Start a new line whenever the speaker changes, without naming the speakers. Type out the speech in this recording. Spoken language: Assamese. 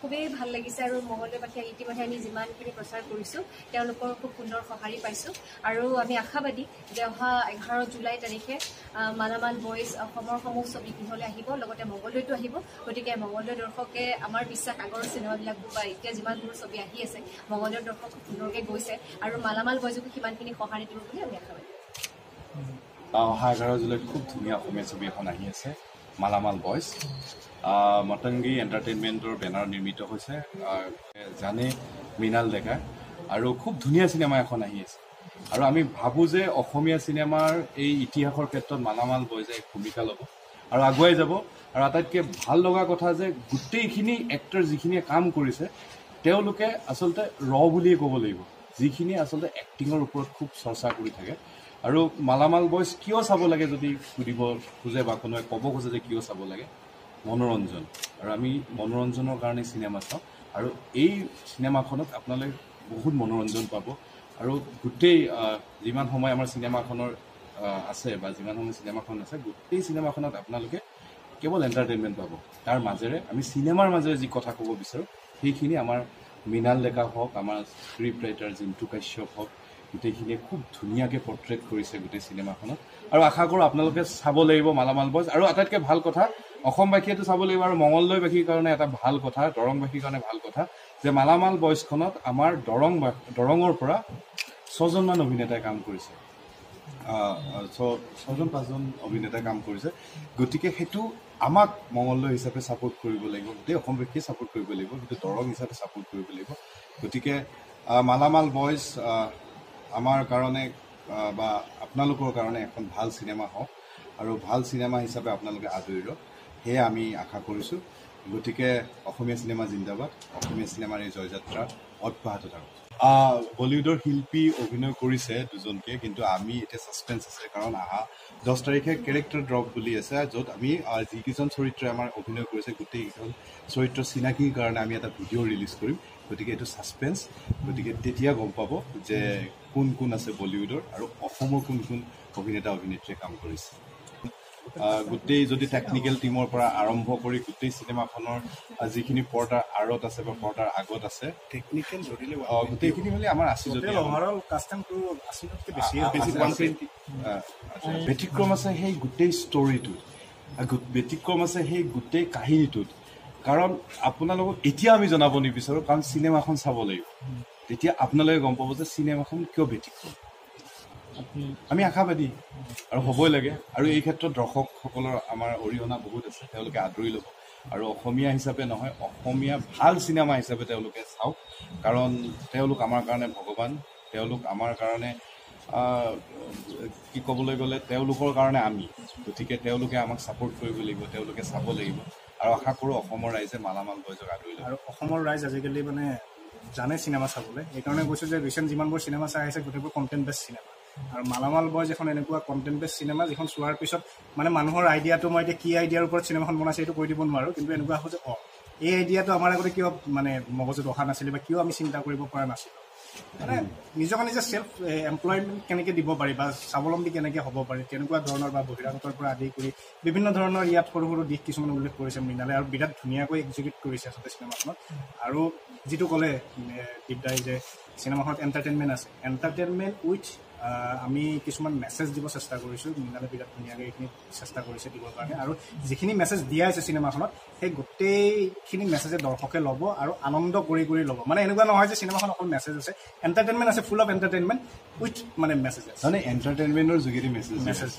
খুবেই ভাল লাগিছে আৰু মঙলদৈবাসী ইতিমধ্যে আমি যিমানখিনি প্ৰচাৰ কৰিছোঁ তেওঁলোকৰ খুব সুন্দৰ সঁহাৰি পাইছোঁ আৰু আমি আশাবাদী যে অহা 11 জুলাই তাৰিখে মালামাল বয়জ অসমৰ সমূহ ছবিগৃহলৈ আহিব, লগতে মঙলদৈতো আহিব। গতিকে মঙলদৈ দৰ্শকে আমাৰ বিশ্বাস আগৰ চিনেমাবিলাকবোৰ বা এতিয়া যিমানবোৰ ছবি আহি আছে মঙলদৈৰ দৰ্শক খুব সুন্দৰকৈ গৈছে আৰু মালামাল বয়জকো সিমানখিনি সঁহাৰি দিব বুলি আমি আশাবাদী।
অহা 11 জুলাইত খুব ধুনীয়া অসমীয়া ছবি এখন আহি আছে, মালামাল বয়জ। মতংগী এণ্টাৰটেইনমেণ্টৰ বেনাৰ নিৰ্মিত হৈছে, জানে মৃণাল ডেকা, আৰু খুব ধুনীয়া চিনেমা এখন আহি আছে। আৰু আমি ভাবোঁ যে অসমীয়া চিনেমাৰ এই ইতিহাসৰ ক্ষেত্ৰত মালামাল বয়জে এক ভূমিকা ল'ব আৰু আগুৱাই যাব। আৰু আটাইতকৈ ভাল লগা কথা যে গোটেইখিনি এক্টৰ যিখিনিয়ে কাম কৰিছে তেওঁলোকে আচলতে বুলিয়ে ক'ব লাগিব, যিখিনিয়ে আচলতে এক্টিঙৰ ওপৰত খুব চৰ্চা কৰি থাকে। আৰু মালামাল বয়জ কিয় চাব লাগে যদি সুধিব খোজে বা কোনোবাই ক'ব খোজে যে কিয় চাব লাগে, মনোৰঞ্জন। আৰু আমি মনোৰঞ্জনৰ কাৰণে চিনেমা চাওঁ আৰু এই চিনেমাখনত আপোনালোকে বহুত মনোৰঞ্জন পাব। আৰু গোটেই যিমান সময় আমাৰ চিনেমাখনৰ আছে বা যিমান সময় চিনেমাখন আছে গোটেই চিনেমাখনত আপোনালোকে কেৱল এণ্টাৰটেইনমেণ্ট পাব। তাৰ মাজেৰে আমি চিনেমাৰ মাজেৰে যি কথা ক'ব বিচাৰোঁ সেইখিনি আমাৰ মৃণাল ডেকা হওক, আমাৰ স্ক্ৰিপ্ট ৰাইটাৰ জিন্তু কাশ্যপ হওক, গোটেইখিনিয়ে খুব ধুনীয়াকৈ পৰ্ট্ৰেট কৰিছে গোটেই চিনেমাখনত। আৰু আশা কৰোঁ আপোনালোকে চাব লাগিব মালামাল বয়জ। আৰু আটাইতকৈ ভাল কথা অসমবাসীয়েতো চাব লাগিব, আৰু মঙলদৈবাসীৰ কাৰণে এটা ভাল কথা, দৰংবাসীৰ কাৰণে ভাল কথা যে মালামাল বয়জখনত আমাৰ দৰঙৰ পৰা 6জনমান অভিনেতাই কাম কৰিছে, 6-5জন অভিনেতাই কাম কৰিছে। গতিকে সেইটো আমাক মঙলদৈ হিচাপে ছাপোৰ্ট কৰিব লাগিব, গোটেই অসমবাসীয়ে ছাপোৰ্ট কৰিব লাগিব, গোটেই দৰং হিচাপে ছাপোৰ্ট কৰিব লাগিব। গতিকে মালামাল বয়জ আমাৰ কাৰণে বা আপোনালোকৰ কাৰণে এখন ভাল চিনেমা হওক আৰু ভাল চিনেমা হিচাপে আপোনালোকে আদৰি লওক, সেয়ে আমি আশা কৰিছোঁ। গতিকে অসমীয়া চিনেমা জিন্দাবাদ, অসমীয়া চিনেমাৰ এই জয়যাত্ৰা অব্যাহত থাকক। বলিউডৰ শিল্পী অভিনয় কৰিছে 2জনকৈ, কিন্তু আমি এতিয়া ছাছপেঞ্চ আছে কাৰণ 10 তাৰিখে কেৰেক্টাৰ ড্ৰপ বুলি আছে, য'ত আমি যিকেইজন চৰিত্ৰই আমাৰ অভিনয় কৰিছে গোটেইকেইজন চৰিত্ৰ চিনাকিৰ কাৰণে আমি এটা ভিডিঅ' ৰিলিজ কৰিম। গতিকে এইটো ছাছপেঞ্চ, গতিকে তেতিয়া গম পাব যে কোন কোন আছে বলিউডৰ আৰু অসমৰ কোন কোন অভিনেতা অভিনেত্ৰীয়ে কাম কৰিছে। গোটেই যদি টেকনিকেল টিমৰ পৰা আৰম্ভ কৰি গোটেই চিনেমাখনৰ যিখিনি পৰ্দাৰ আঁৰত আছে বা পৰ্দাৰ আগত আছে টেকনিকেল গোটেইখিনি হ'লে আমাৰ আছে, যদি ব্যতিক্ৰম আছে সেই গোটেই ষ্টৰিটোত, ব্যতিক্ৰম আছে সেই গোটেই কাহিনীটোত। কাৰণ আপোনালোকক এতিয়া আমি জনাব নিবিচাৰোঁ, কাৰণ চিনেমাখন চাব লাগিব, তেতিয়া আপোনালোকে গম পাব যে চিনেমাখন কিয় ব্যতিক্ৰম। আমি আশাবাদী আৰু হ'বই লাগে। আৰু এই ক্ষেত্ৰত দৰ্শকসকলৰ আমাৰ অৰিহণা বহুত আছে, তেওঁলোকে আদৰি ল'ব। আৰু অসমীয়া হিচাপে নহয়, অসমীয়া ভাল চিনেমা হিচাপে তেওঁলোকে চাওক, কাৰণ তেওঁলোক আমাৰ কাৰণে ভগৱান, তেওঁলোক আমাৰ কাৰণে কি ক'বলৈ গ'লে তেওঁলোকৰ কাৰণে আমি। গতিকে তেওঁলোকে আমাক ছাপোৰ্ট কৰিব লাগিব, তেওঁলোকে চাব লাগিব। আৰু আশা কৰোঁ অসমৰ ৰাইজে মালামাল বয়জক আদৰি ল'ব।
আৰু অসমৰ ৰাইজ আজিকালি মানে জানে চিনেমা চাবলৈ, সেইকাৰণে কৈছোঁ যে ৰিচেণ্ট যিমানবোৰ চিনেমা চাই আহিছে গোটেইবোৰ কণ্টেণ্ট বেছ চিনেমা। আৰু মালামাল বয়জ এখন এনেকুৱা কণ্টেণ্ট বেছ চিনেমা যিখন চোৱাৰ পিছত মানে মানুহৰ আইডিয়াটো, মই এতিয়া কি আইডিয়াৰ ওপৰত চিনেমাখন বনাইছে এইটো কৈ দিব নোৱাৰোঁ, কিন্তু এনেকুৱা হ'ব যে এই আইডিয়াটো আমাৰ আগতে কিয় মানে মগজুত অহা নাছিলে বা কিয় আমি চিন্তা কৰিব পৰা নাছিলোঁ। মানে নিজকে নিজে চেল্ফ এমপ্লয়মেণ্ট কেনেকৈ দিব পাৰি বা স্বাৱলম্বী কেনেকৈ হ'ব পাৰি, তেনেকুৱা ধৰণৰ বা বহিৰাগতৰ পৰা আদি কৰি বিভিন্ন ধৰণৰ ইয়াত সৰু সৰু দিশ কিছুমান উল্লেখ কৰিছে মৃণালে, আৰু বিৰাট ধুনীয়াকৈ এক্সিকিউট কৰিছে আচলতে চিনেমাখনত। আৰু যিটো ক'লে দীপদাই যে চিনেমাখনত এণ্টাৰটেইনমেণ্ট আছে, এণ্টাৰটেইনমেণ্ট উইথ আমি কিছুমান মেছেজ দিব চেষ্টা কৰিছোঁ। মৃণালে বিৰাট ধুনীয়াকৈ এইখিনি চেষ্টা কৰিছে দিবৰ কাৰণে, আৰু যিখিনি মেছেজ দিয়া হৈছে চিনেমাখনত সেই গোটেইখিনি মেছেজে দৰ্শকে ল'ব আৰু আনন্দ কৰি ল'ব। মানে এনেকুৱা নহয় যে চিনেমাখন অকল মেছেজ আছে, এণ্টাৰটেইনমেণ্ট আছে, ফুল অফ এণ্টাৰটেইনমেণ্ট উইথ মানে মেছেজেছ,
মানে এণ্টাৰটেইনমেণ্টৰ যোগেদি মেছেজ